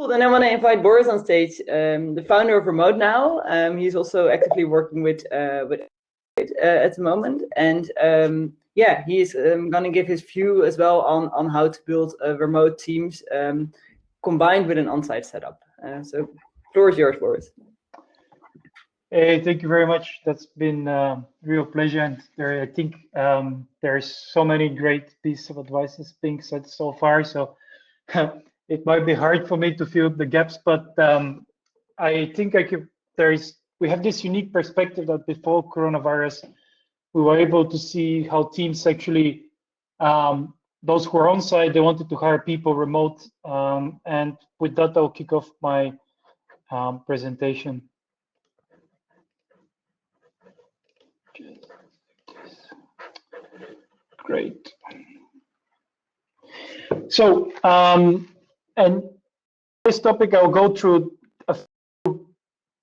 Cool. Then I want to invite Boris on stage, the founder of RemoteNow. He's also actively working with at the moment, and yeah, he's going to give his view as well on how to build remote teams combined with an on-site setup. So, floor is yours, Boris. Hey, thank you very much. That's been a real pleasure, and I think there's so many great pieces of advice being said so far. So it might be hard for me to fill the gaps, but I think we have this unique perspective that before coronavirus, we were able to see how teams actually, those who are on site, they wanted to hire people remote. And with that, I'll kick off my presentation. Great. So, and this topic, I'll go through a few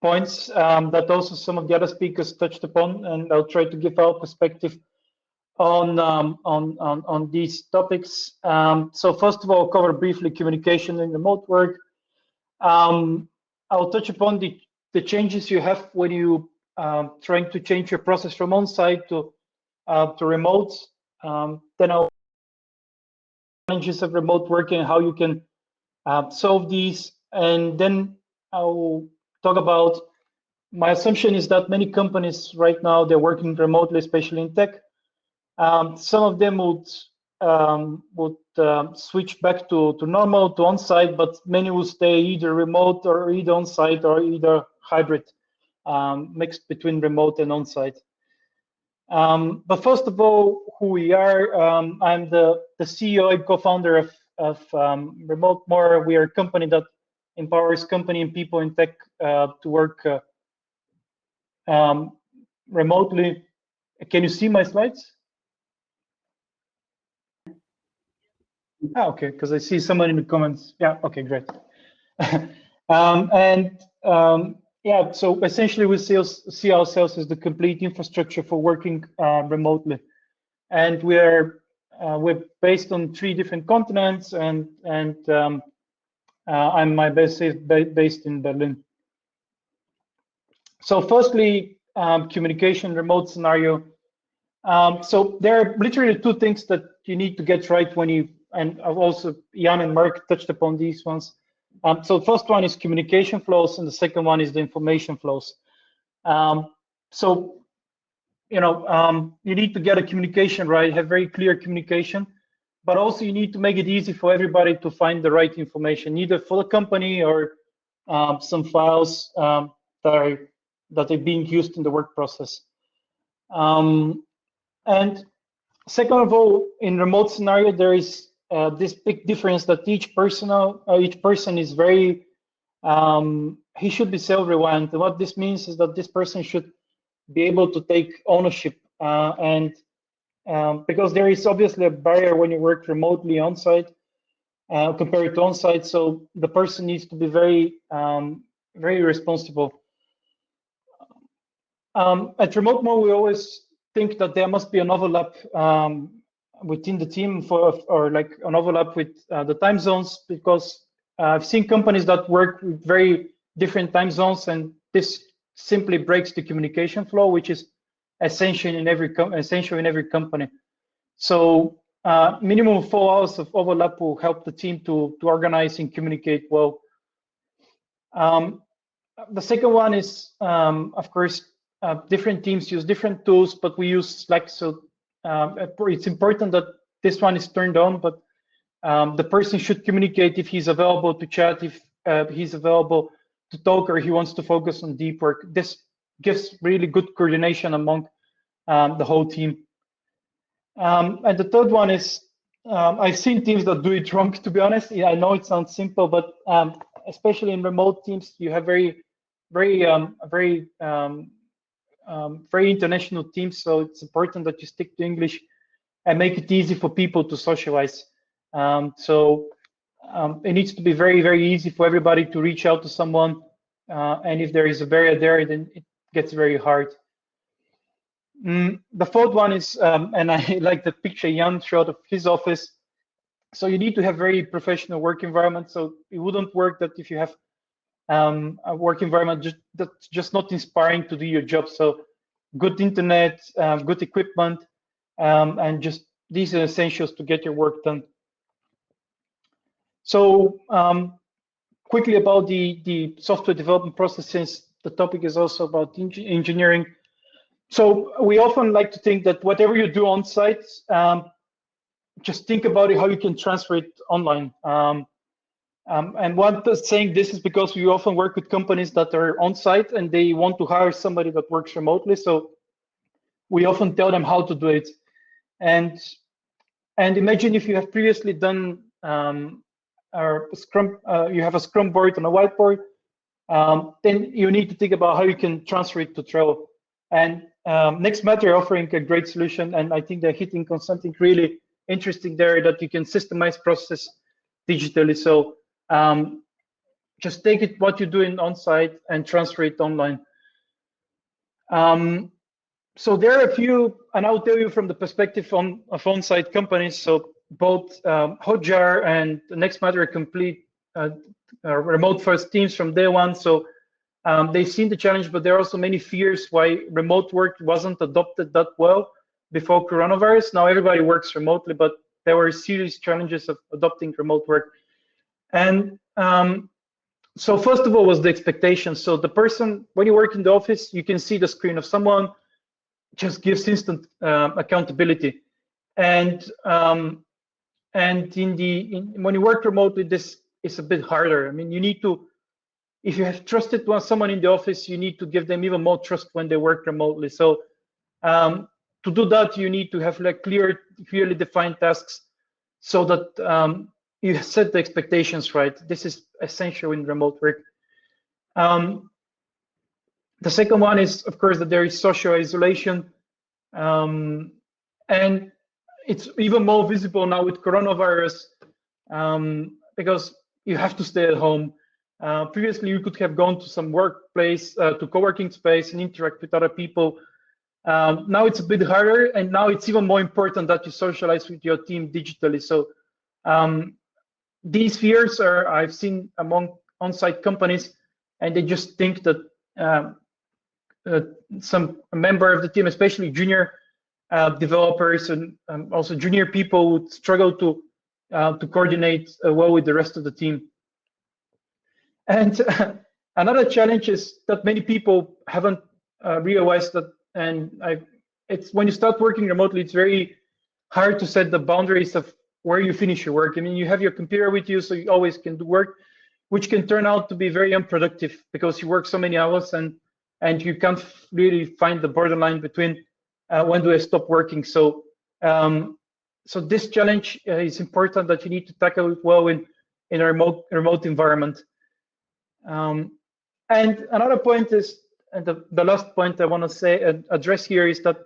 points that also some of the other speakers touched upon, and I'll try to give our perspective on these topics. So first of all, I'll cover briefly communication in remote work. I'll touch upon the changes you have when you trying to change your process from on-site to remote. Then I'll challenges of remote working, how you can solve these, and then I'll talk about my assumption is that many companies right now they're working remotely, especially in tech. Some of them would switch back to normal, to on-site, but many will stay either remote or either on-site or either hybrid, mixed between remote and on-site. But first of all, who we are, I'm the CEO and co-founder of RemoteMore. We are a company that empowers company and people in tech to work remotely. Can you see my slides? Okay, because I see someone in the comments. Yeah, okay, great. Yeah, so essentially we see ourselves as the complete infrastructure for working remotely, and we're based on 3 different continents, and my base is based in Berlin. So firstly, communication remote scenario. So there are literally 2 things that you need to get right when you, and also Jan and Mark touched upon these ones. So the first one is communication flows, and the second one is the information flows. So, you know, you need to get a communication right, have very clear communication, but also you need to make it easy for everybody to find the right information, either for the company or some files that are being used in the work process. And second of all, in remote scenario, there is this big difference that each person is very, he should be self-reliant. And what this means is that this person should be able to take ownership, because there is obviously a barrier when you work remotely on-site compared to on-site. So the person needs to be very, very responsible. At RemoteMore, we always think that there must be an overlap within the team or like an overlap with the time zones, because I've seen companies that work with very different time zones, and this simply breaks the communication flow, which is essential in every company. So minimum 4 hours of overlap will help the team to organize and communicate well. The second one is, of course, different teams use different tools, but we use Slack. So it's important that this one is turned on, but the person should communicate if he's available to chat, if he's available to talk, or he wants to focus on deep work. This gives really good coordination among the whole team. And the third one is, I've seen teams that do it wrong, to be honest. I know it sounds simple, but especially in remote teams, you have very international teams, so it's important that you stick to English and make it easy for people to socialize. It needs to be very, very easy for everybody to reach out to someone, and if there is a barrier there, then it gets very hard. The fourth one is, and I like the picture Jan showed of his office. So you need to have very professional work environment. So it wouldn't work that if you have a work environment that's just not inspiring to do your job. So good internet, good equipment, and just these are essentials to get your work done. So quickly about the software development process, since the topic is also about engineering. So we often like to think that whatever you do on site, just think about it, how you can transfer it online. And one saying this is because we often work with companies that are on site and they want to hire somebody that works remotely. So we often tell them how to do it. And imagine if you have previously done Scrum, you have a Scrum board on a whiteboard, then you need to think about how you can transfer it to Trello. And NextMatter are offering a great solution, and I think they're hitting on something really interesting there, that you can systemize process digitally. So just take it what you're doing on site and transfer it online. So there are a few, and I'll tell you from the perspective of on-site companies. So both Hotjar and NextMatter complete remote-first teams from day one. So they've seen the challenge, but there are also many fears why remote work wasn't adopted that well before coronavirus. Now everybody works remotely, but there were serious challenges of adopting remote work. And so first of all was the expectations. So the person, when you work in the office, you can see the screen of someone, just gives instant accountability. And when you work remotely, this is a bit harder. I mean, you need to, if you have trusted someone in the office, you need to give them even more trust when they work remotely. So to do that, you need to have like clearly defined tasks, so that you set the expectations right. This is essential in remote work. The second one is, of course, that there is social isolation, and it's even more visible now with coronavirus, because you have to stay at home. Previously, you could have gone to some workplace, to co-working space, and interact with other people. Now it's a bit harder, and now it's even more important that you socialize with your team digitally. So these fears are, I've seen among on-site companies, and they just think that some member of the team, especially junior developers and also junior people, would struggle to coordinate well with the rest of the team. And another challenge is that many people haven't realized that, and it's when you start working remotely, it's very hard to set the boundaries of where you finish your work. I mean, you have your computer with you, so you always can do work, which can turn out to be very unproductive because you work so many hours and you can't really find the borderline between when do I stop working. So so this challenge is important, that you need to tackle it well in a remote environment. And another point is, and the last point I want to say and address here is that,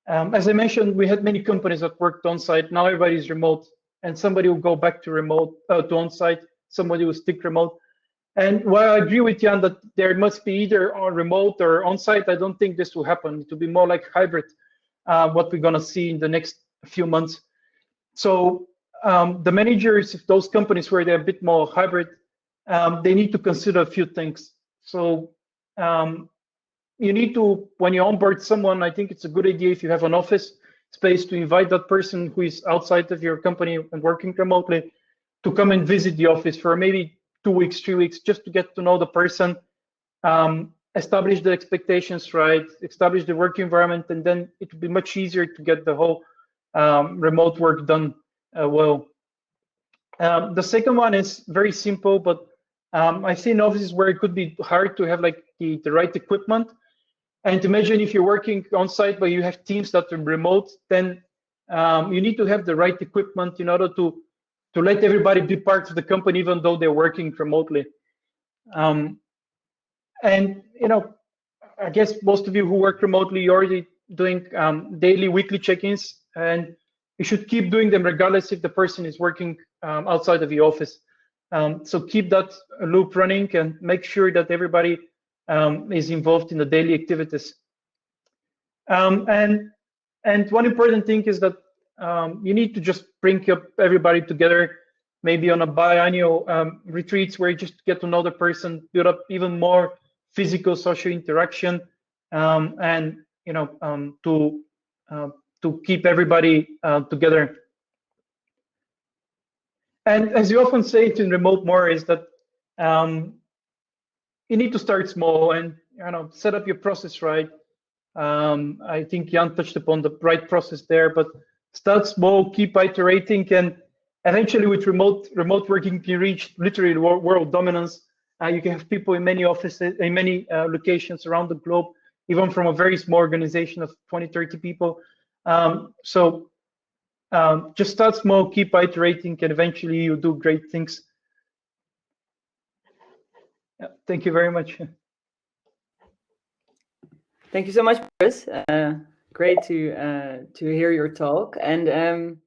as I mentioned, we had many companies that worked on site. Now everybody is remote, and somebody will go back to remote to on site. Somebody will stick remote. And while I agree with Jan that there must be either on remote or on site, I don't think this will happen. It will be more like hybrid, what we're going to see in the next few months. So the managers of those companies where they're a bit more hybrid, they need to consider a few things. So you need to, when you onboard someone, I think it's a good idea if you have an office space to invite that person who is outside of your company and working remotely to come and visit the office for maybe 2 weeks, 3 weeks, just to get to know the person, establish the expectations right, establish the work environment, and then it will be much easier to get the whole remote work done well. The second one is very simple, but I've seen offices where it could be hard to have like the right equipment. And imagine if you're working on site, but you have teams that are remote, then you need to have the right equipment in order to let everybody be part of the company, even though they're working remotely. And you know, I guess most of you who work remotely, you're already doing daily, weekly check-ins, and you should keep doing them regardless if the person is working outside of the office. So keep that loop running and make sure that everybody is involved in the daily activities. And one important thing is that you need to just bring up everybody together, maybe on a biannual retreats where you just get to know the person, build up even more physical social interaction, and to keep everybody together. And as you often say in RemoteMore is that you need to start small and set up your process right. I think Jan touched upon the right process there, but start small, keep iterating, and eventually with remote working, you reach literally world dominance. You can have people in many offices, in many locations around the globe, even from a very small organization of 20, 30 people. Just start small, keep iterating, and eventually you do great things. Yeah, thank you very much. Thank you so much, Boris. Great to hear your talk. And